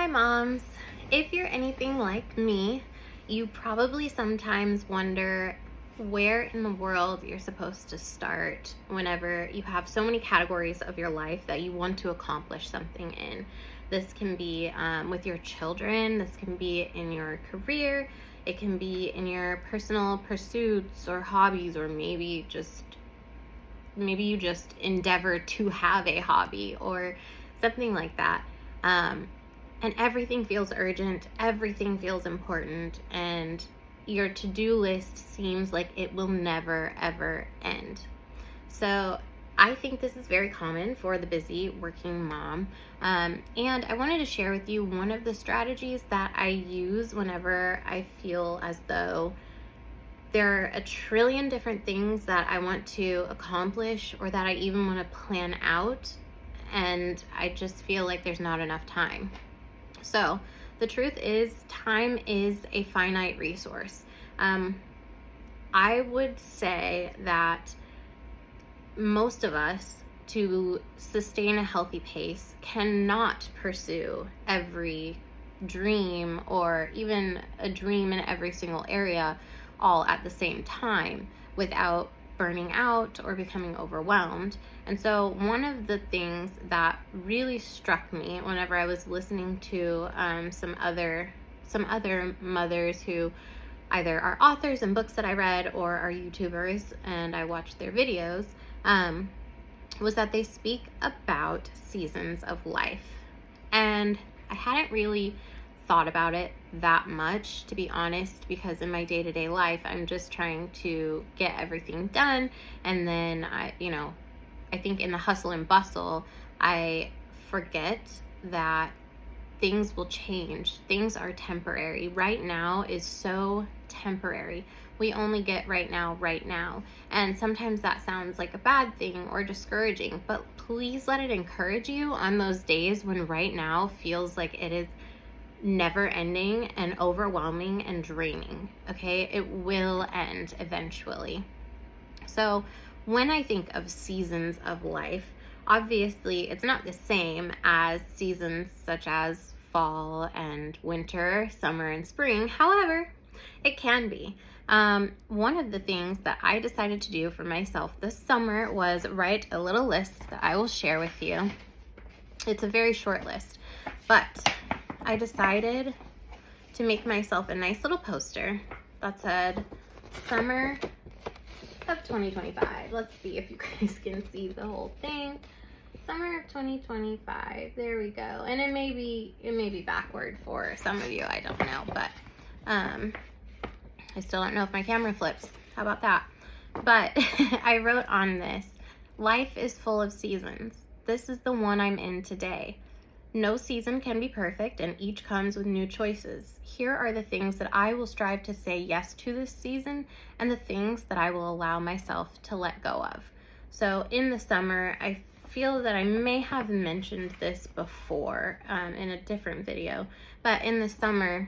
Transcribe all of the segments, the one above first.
Hi, moms. If you're anything like me, you probably sometimes wonder where in the world you're supposed to start whenever you have so many categories of your life that you want to accomplish something in. This can be with your children, this can be in your career, it can be in your personal pursuits or hobbies, or maybe you just endeavor to have a hobby or something like that. Um, and everything feels urgent, everything feels important, and your to-do list seems like it will never ever end. So I think this is very common for the busy working mom. And I wanted to share with you one of the strategies that I use whenever I feel as though there are a trillion different things that I want to accomplish or that I even want to plan out, and I just feel like there's not enough time. So the truth is, time is a finite resource. I would say that most of us, to sustain a healthy pace, cannot pursue every dream or even a dream in every single area all at the same time without burning out or becoming overwhelmed. And so one of the things that really struck me whenever I was listening to some other mothers who either are authors in books that I read or are YouTubers and I watched their videos, was that they speak about seasons of life. And I hadn't really thought about it that much, to be honest, because in my day-to-day life, I'm just trying to get everything done. And then I think in the hustle and bustle, I forget that things will change. Things are temporary. Right now is so temporary. We only get right now, right now. And sometimes that sounds like a bad thing or discouraging, but please let it encourage you on those days when right now feels like it is never ending and overwhelming and draining. Okay? It will end eventually. So when I think of seasons of life, obviously it's not the same as seasons such as fall and winter, summer and spring. However, it can be. One of the things that I decided to do for myself this summer was write a little list that I will share with you. It's a very short list, but I decided to make myself a nice little poster that said summer of 2025. Let's see if you guys can see the whole thing. Summer of 2025. There we go. And it may be backward for some of you. I don't know, but I still don't know if my camera flips. How about that? But I wrote on this, life is full of seasons. This is the one I'm in today. No season can be perfect, and each comes with new choices. Here are the things that I will strive to say yes to this season, and the things that I will allow myself to let go of. So in the summer, I feel that I may have mentioned this before in a different video, but in the summer,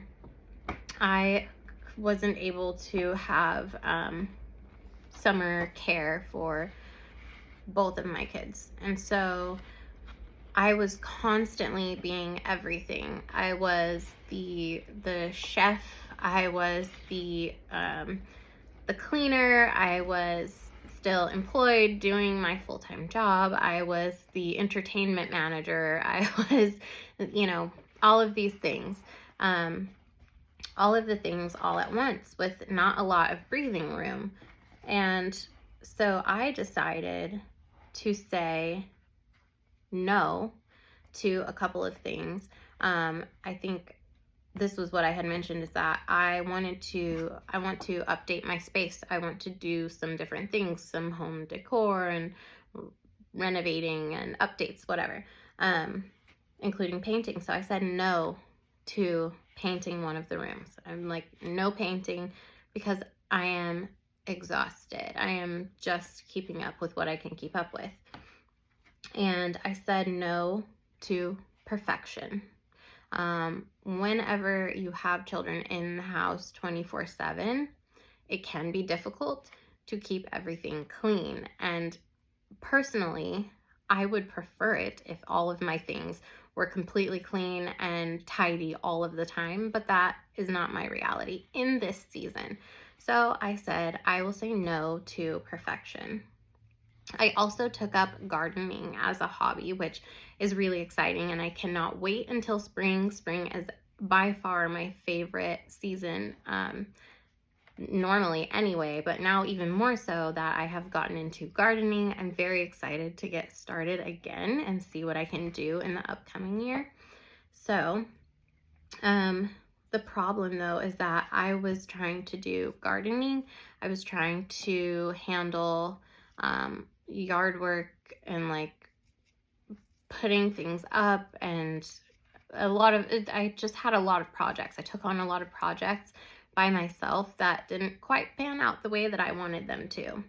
I wasn't able to have summer care for both of my kids. And so I was constantly being everything. I was the chef, I was the cleaner, I was still employed doing my full-time job, I was the entertainment manager, I was, all of these things. All of the things all at once with not a lot of breathing room. And so I decided to say no to a couple of things. I think this was what I had mentioned, is that I want to update my space. I want to do some different things, some home decor and renovating and updates, whatever, including painting. So I said no to painting one of the rooms. I'm like, no painting, because I am exhausted. I am just keeping up with what I can keep up with. And I said no to perfection. Whenever you have children in the house 24/7, it can be difficult to keep everything clean. And personally, I would prefer it if all of my things were completely clean and tidy all of the time, but that is not my reality in this season. So I said, I will say no to perfection. I also took up gardening as a hobby, which is really exciting, and I cannot wait until spring. Spring is by far my favorite season, normally anyway, but now even more so that I have gotten into gardening. I'm very excited to get started again and see what I can do in the upcoming year. So, the problem though is that I was trying to do gardening. I was trying to handle yard work and like putting things up, and I just had a lot of projects. I took on a lot of projects by myself that didn't quite pan out the way that I wanted them to.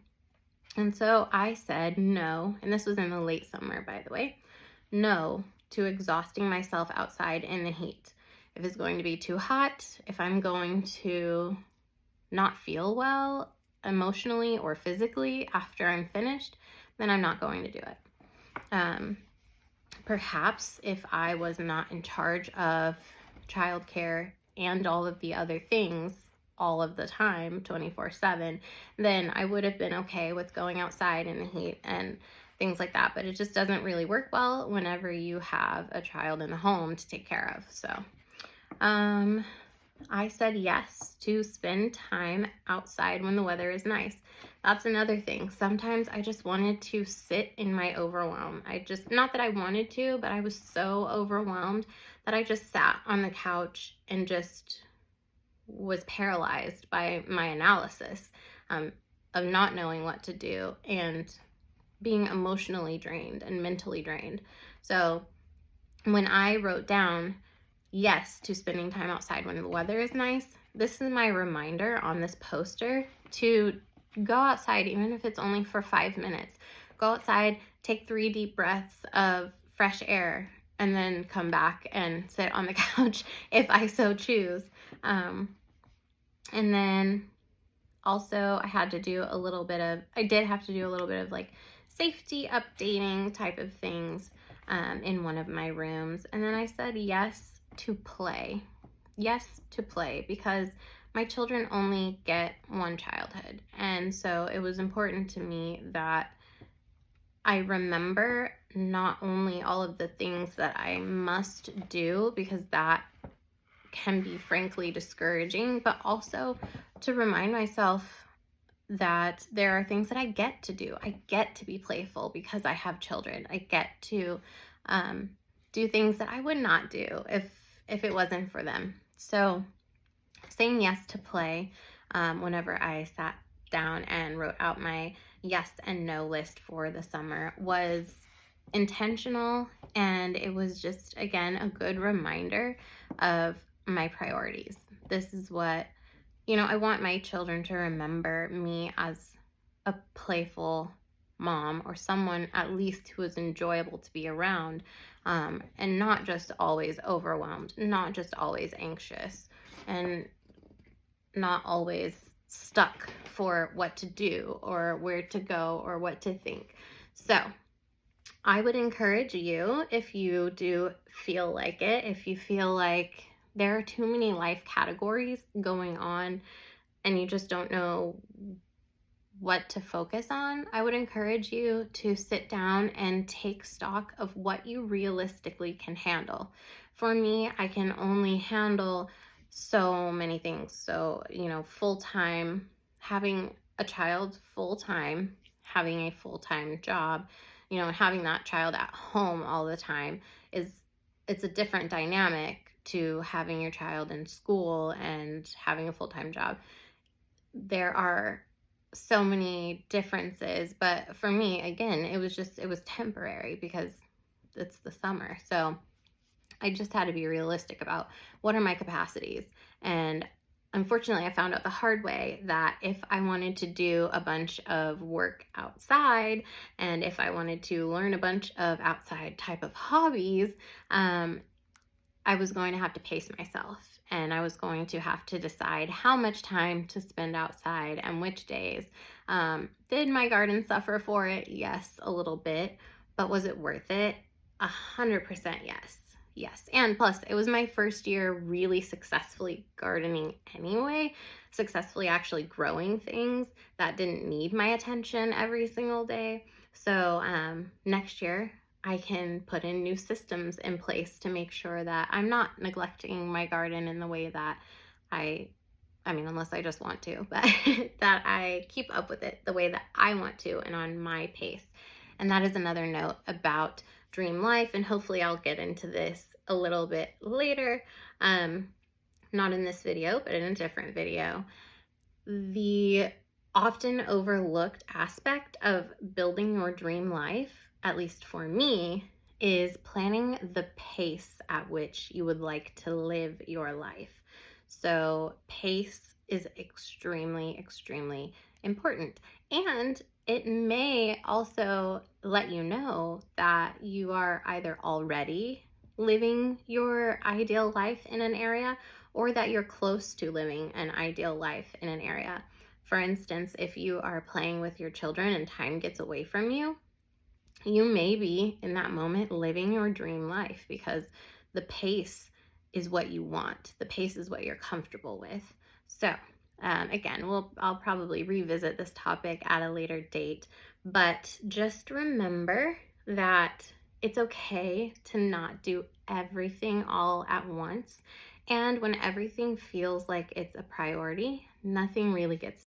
And so I said no, and this was in the late summer, by the way, no to exhausting myself outside in the heat. If it's going to be too hot, if I'm going to not feel well emotionally or physically after I'm finished, then I'm not going to do it. Perhaps if I was not in charge of childcare and all of the other things all of the time, 24/7, then I would have been okay with going outside in the heat and things like that. But it just doesn't really work well whenever you have a child in the home to take care of. So, I said yes to spend time outside when the weather is nice. That's another thing. Sometimes I just wanted to sit in my overwhelm. Not that I wanted to, but I was so overwhelmed that I just sat on the couch and just was paralyzed by my analysis, of not knowing what to do and being emotionally drained and mentally drained. So when I wrote down yes to spending time outside when the weather is nice, this is my reminder on this poster to go outside, even if it's only for 5 minutes. Go outside, take 3 deep breaths of fresh air, and then come back and sit on the couch if I so choose. And then also I did have to do a little bit of like safety updating type of things in one of my rooms. And then I said yes to play. Yes to play, because my children only get one childhood. And so it was important to me that I remember not only all of the things that I must do, because that can be frankly discouraging, but also to remind myself that there are things that I get to do. I get to be playful because I have children. I get to do things that I would not do if it wasn't for them. So saying yes to play, whenever I sat down and wrote out my yes and no list for the summer, was intentional, and it was just, again, a good reminder of my priorities. This is what, I want my children to remember me as a playful mom, or someone at least who is enjoyable to be around, and not just always overwhelmed, not just always anxious, and not always stuck for what to do or where to go or what to think. So I would encourage you, if you do feel like it, if you feel like there are too many life categories going on and you just don't know what to focus on, I would encourage you to sit down and take stock of what you realistically can handle. For me, I can only handle so many things. So, full-time, having a child full-time, having a full-time job, and having that child at home all the time it's a different dynamic to having your child in school and having a full-time job. There are so many differences, but for me, again, it was temporary because it's the summer. So I just had to be realistic about what are my capacities. And unfortunately, I found out the hard way that if I wanted to do a bunch of work outside, and if I wanted to learn a bunch of outside type of hobbies, I was going to have to pace myself, and I was going to have to decide how much time to spend outside and which days. Did my garden suffer for it? Yes, a little bit. But was it worth it? 100% yes. Yes. And plus, it was my first year really successfully gardening anyway, successfully actually growing things that didn't need my attention every single day. So, next year, I can put in new systems in place to make sure that I'm not neglecting my garden in the way that I I mean, unless I just want to, but that I keep up with it the way that I want to and on my pace. And that is another note about dream life. And hopefully, I'll get into this a little bit later. Um, Not in this video, but in a different video. The often overlooked aspect of building your dream life, at least for me, is planning the pace at which you would like to live your life. So, pace is extremely, extremely important. And it may also let you know that you are either already living your ideal life in an area or that you're close to living an ideal life in an area. For instance, if you are playing with your children and time gets away from you, you may be in that moment living your dream life because the pace is what you want. The pace is what you're comfortable with. So, again, I'll probably revisit this topic at a later date, but just remember that it's okay to not do everything all at once. And when everything feels like it's a priority, nothing really gets